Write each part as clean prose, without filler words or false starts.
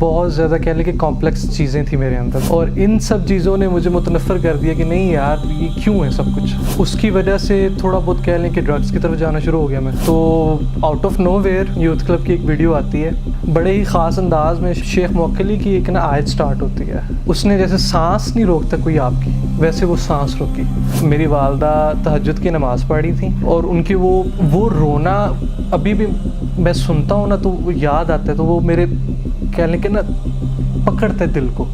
बहुत ज़्यादा कह लें कि कॉम्प्लेक्स चीज़ें थी मेरे अंदर, और इन सब चीज़ों ने मुझे मुतनफ़र कर दिया कि नहीं यार ये क्यों है सब कुछ। उसकी वजह से थोड़ा बहुत कह लें कि ड्रग्स की तरफ जाना शुरू हो गया मैं। तो out of nowhere youth club की एक वीडियो आती है, बड़े ही ख़ास अंदाज में शेख मोक्कली की एक ना आयत स्टार्ट होती है। उसने जैसे सांस नहीं रोकता कोई आपकी, वैसे वो सांस रोकी। मेरी वालदा तहज्जुद की नमाज़ पढ़ी थी, और उनकी वो रोना अभी भी मैं सुनता हूँ ना तो वो याद आता है। तो वो मेरे कह लें कि ना पकड़ता है दिल को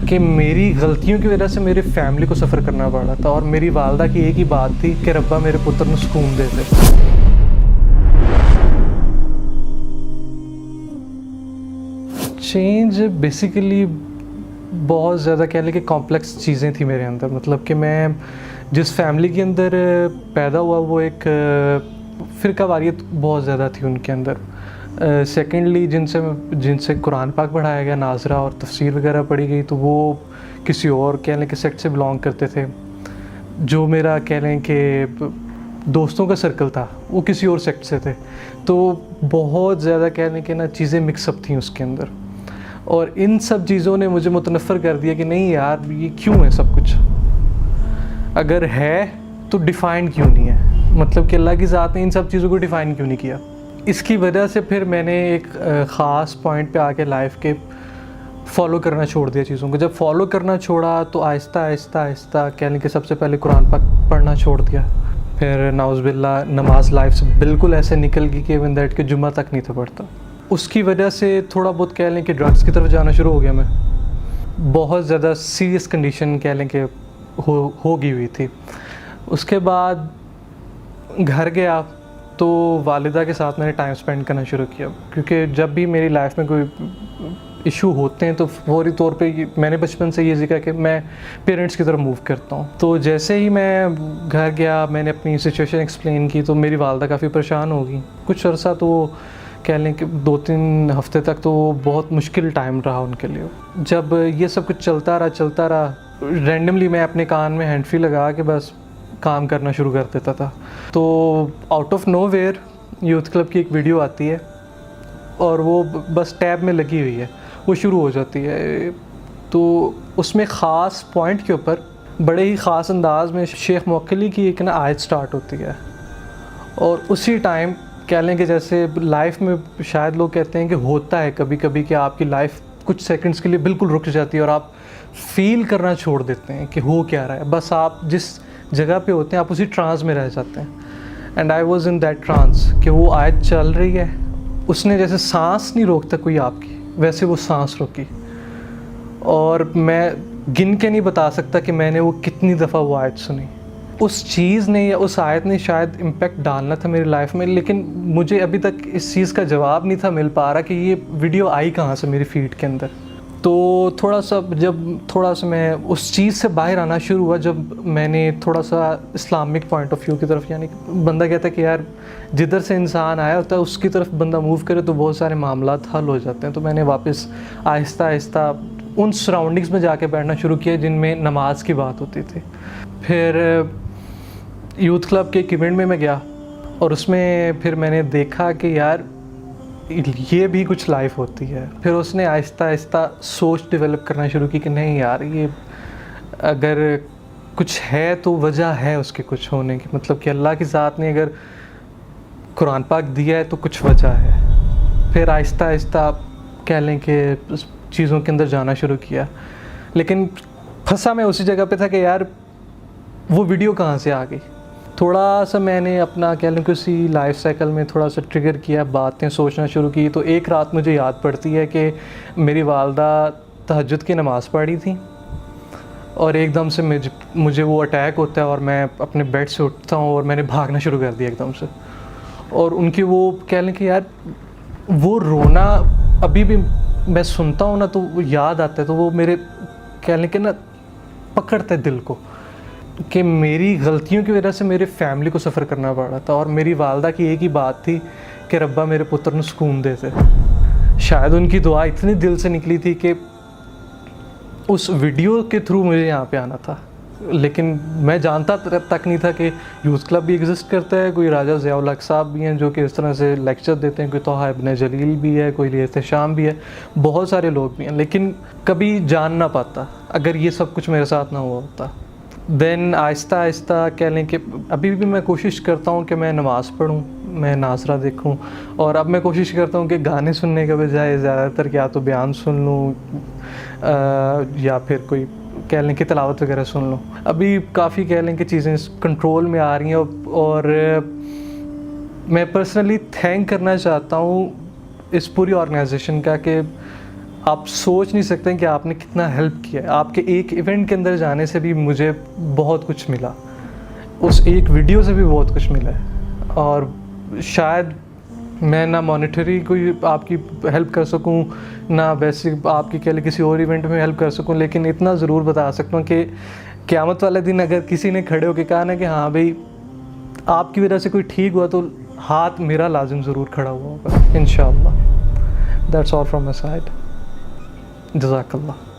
कि मेरी गलतियों की वजह से मेरे फैमिली को सफ़र करना पड़ा था, और मेरी वालदा की एक ही बात थी कि रब्बा मेरे पुत्र को सुकून दे दे। चेंज बेसिकली बहुत ज़्यादा कह लें कि कॉम्प्लेक्स चीज़ें थी मेरे अंदर। मतलब कि मैं जिस फैमिली के अंदर पैदा हुआ वो एक फ़िरका वारियत बहुत ज़्यादा थी उनके अंदर। सेकेंडली जिनसे कुरान पाक पढ़ाया गया, नाज़रा और तफसीर वगैरह पढ़ी गई, तो वो किसी और कह लें कि सेक्ट से बिलोंग करते थे। जो मेरा कह लें कि दोस्तों का सर्कल था वो किसी और सेक्ट से थे। तो बहुत ज़्यादा कह लें कि ना चीज़ें मिक्सअप थी उसके अंदर, और इन सब चीज़ों ने मुझे मुतनफ़र कर दिया कि नहीं यार ये क्यों है सब कुछ। अगर है तो डिफ़ाइन क्यों नहीं है, मतलब कि अल्लाह की ज़ात ने इन सब चीज़ों को डिफ़ाइन क्यों नहीं किया। इसकी वजह से फिर मैंने एक ख़ास पॉइंट पे आके लाइफ के फ़ॉलो करना छोड़ दिया चीज़ों को। जब फ़ॉलो करना छोड़ा तो आहिस्ता आहिस्ता कह लें कि सबसे पहले कुरान पाक पढ़ना छोड़ दिया। फिर नाउज़ुबिल्लाह नमाज लाइफ से बिल्कुल ऐसे निकल गई कि इवन दैट कि जुम्मा तक नहीं था पढ़ता। उसकी वजह से थोड़ा बहुत कह लें कि ड्रग्स की तरफ जाना शुरू हो गया मैं। बहुत ज़्यादा सीरियस कंडीशन कह लें कि हो गई हुई थी। उसके बाद घर गया तो वालिदा के साथ मैंने टाइम स्पेंड करना शुरू किया, क्योंकि जब भी मेरी लाइफ में कोई इशू होते हैं तो फौरी तौर पे मैंने बचपन से ये सीखा कि मैं पेरेंट्स की तरफ मूव करता हूँ। तो जैसे ही मैं घर गया मैंने अपनी सिचुएशन एक्सप्लेन की तो मेरी वालिदा काफ़ी परेशान हो गई। कुछ अर्सा तो कह लें कि 2-3 हफ्ते तक तो बहुत मुश्किल टाइम रहा उनके लिए। जब ये सब कुछ चलता रहा रैंडमली मैं अपने कान में हैंड फ्री लगा के बस काम करना शुरू कर देता था। तो out of nowhere youth club की एक वीडियो आती है, और वो बस टैब में लगी हुई है, वो शुरू हो जाती है। तो उसमें ख़ास पॉइंट के ऊपर बड़े ही ख़ास अंदाज में शेख मोक्कली की एक ना आयत स्टार्ट होती है, और उसी टाइम कह लें कि जैसे लाइफ में शायद लोग कहते हैं कि होता है कभी कभी कि आपकी लाइफ कुछ सेकंड्स के लिए बिल्कुल रुक जाती है और आप फील करना छोड़ देते हैं कि हो क्या रहा है। बस आप जिस जगह पे होते हैं आप उसी ट्रांस में रह जाते हैं। And I was in that trance कि वो आयत चल रही है, उसने जैसे सांस नहीं रोकता कोई आपकी, वैसे वो सांस रोकी। और मैं गिन के नहीं बता सकता कि मैंने वो कितनी दफ़ा वो आयत सुनी। उस चीज़ ने या उस आयत ने शायद इम्पेक्ट डालना था मेरी लाइफ में, लेकिन मुझे अभी तक इस चीज़ का जवाब नहीं था मिल पा रहा कि ये वीडियो आई कहाँ से मेरी फीड के अंदर। तो जब थोड़ा सा मैं उस चीज़ से बाहर आना शुरू हुआ, जब मैंने थोड़ा सा इस्लामिक पॉइंट ऑफ व्यू की तरफ, यानी बंदा कहता है कि यार जिधर से इंसान आया होता है उसकी तरफ बंदा मूव करे तो बहुत सारे मामला हल हो जाते हैं। तो मैंने वापस आहिस्ता उन सराउंडिंग्स में जाके बैठना शुरू किया जिनमें नमाज की बात होती थी। फिर यूथ क्लब के एक इवेंट में मैं गया, और उसमें फिर मैंने देखा कि यार ये भी कुछ लाइफ होती है। फिर उसने आहिस्ता सोच डेवलप करना शुरू की कि नहीं यार ये अगर कुछ है तो वजह है उसके कुछ होने की, मतलब कि अल्लाह की ज़ात ने अगर कुरान पाक दिया है तो कुछ वजह है। फिर आहिस्ता कह लें कि चीज़ों के अंदर जाना शुरू किया, लेकिन फंसा मैं उसी जगह पे था कि यार वो वीडियो कहाँ से आ गई। थोड़ा सा मैंने अपना कह लें कि उसी लाइफ साइकिल में थोड़ा सा ट्रिगर किया, बातें सोचना शुरू की। तो एक रात मुझे याद पड़ती है कि मेरी वालदा तहज्जुद की नमाज़ पढ़ी थी, और एकदम से मुझे वो अटैक होता है और मैं अपने बेड से उठता हूँ और मैंने भागना शुरू कर दिया एकदम से। और उनकी वो कह लें कि यार वो रोना अभी भी मैं सुनता हूँ ना तो वो याद आता है। तो वो मेरे कह लें कि ना पकड़ता है दिल को कि मेरी गलतियों की वजह से मेरे फैमिली को सफ़र करना पड़ा था, और मेरी वालदा की एक ही बात थी कि रब्बा मेरे पुत्र को सुकून दे दे। शायद उनकी दुआ इतनी दिल से निकली थी कि उस वीडियो के थ्रू मुझे यहाँ पे आना था। लेकिन मैं जानता तक नहीं था कि यूथ क्लब भी एग्जिस्ट करता है, कोई राजा ज़ियाउल हक साहब भी हैं जो कि इस तरह से लेक्चर देते हैं, कोई तोहा इब्न जलील भी है, कोई एहतशाम भी है, बहुत सारे लोग भी हैं, लेकिन कभी जान ना पाता अगर ये सब कुछ मेरे साथ ना हुआ होता। देन आहिस्ता आहिस्ता कह लें कि अभी भी मैं कोशिश करता हूँ कि मैं नमाज़ पढ़ूँ, मैं नासरा देखूँ, और अब मैं कोशिश करता हूँ कि गाने सुनने के बजाय ज़्यादातर या तो बयान सुन लूँ या फिर कोई कह लें कि तिलावत वगैरह सुन लूँ। अभी काफ़ी कह लें कि चीज़ें कंट्रोल में आ रही हैं, और मैं पर्सनली थैंक करना चाहता हूँ इस पूरी ऑर्गेनाइजेशन का कि आप सोच नहीं सकते कि आपने कितना हेल्प किया। आपके एक इवेंट के अंदर जाने से भी मुझे बहुत कुछ मिला, उस एक वीडियो से भी बहुत कुछ मिला है, और शायद मैं ना मॉनेटरी कोई आपकी हेल्प कर सकूं, ना वैसे आपकी कह लें किसी और इवेंट में हेल्प कर सकूं, लेकिन इतना ज़रूर बता सकता हूं कि क़यामत वाले दिन अगर किसी ने खड़े होकर कहा ना कि हाँ भाई आपकी वजह से कोई ठीक हुआ, तो हाथ मेरा लाजिम ज़रूर खड़ा हुआ होगा इंशाअल्लाह। That's all from my side. जज़ाकल्लाह।